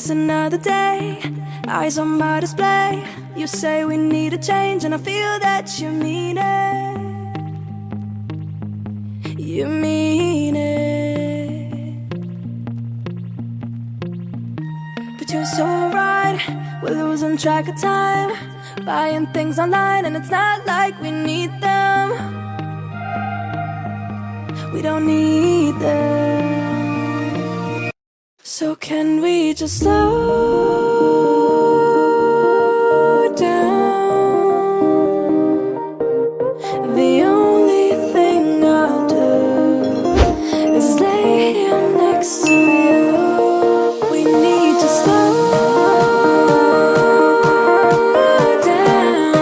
It's another day, eyes on my display. You say we need a change, and I feel that you mean it. You mean it. But you're so right, we're losing track of time, buying things online, and it's not like we need them. We don't need them. So can we just slow down? The only thing I'll do is lay here next to you. We need to slow down.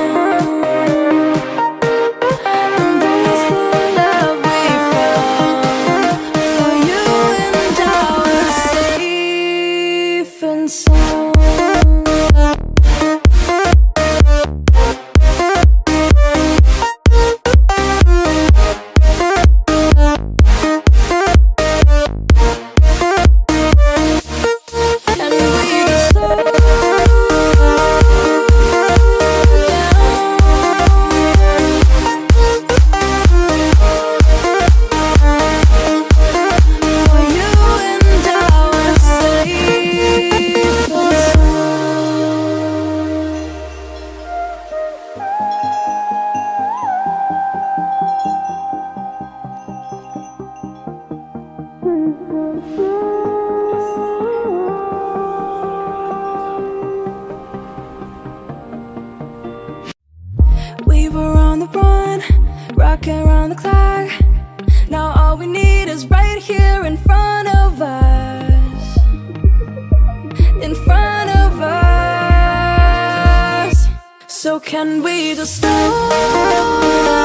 Embrace the love we found. For you and I are safe and sound. And we just slow down. For you and I are safe and we were on the run, rocking around the clock. Now all we need is right here in front of us. In front of us. So can we just slow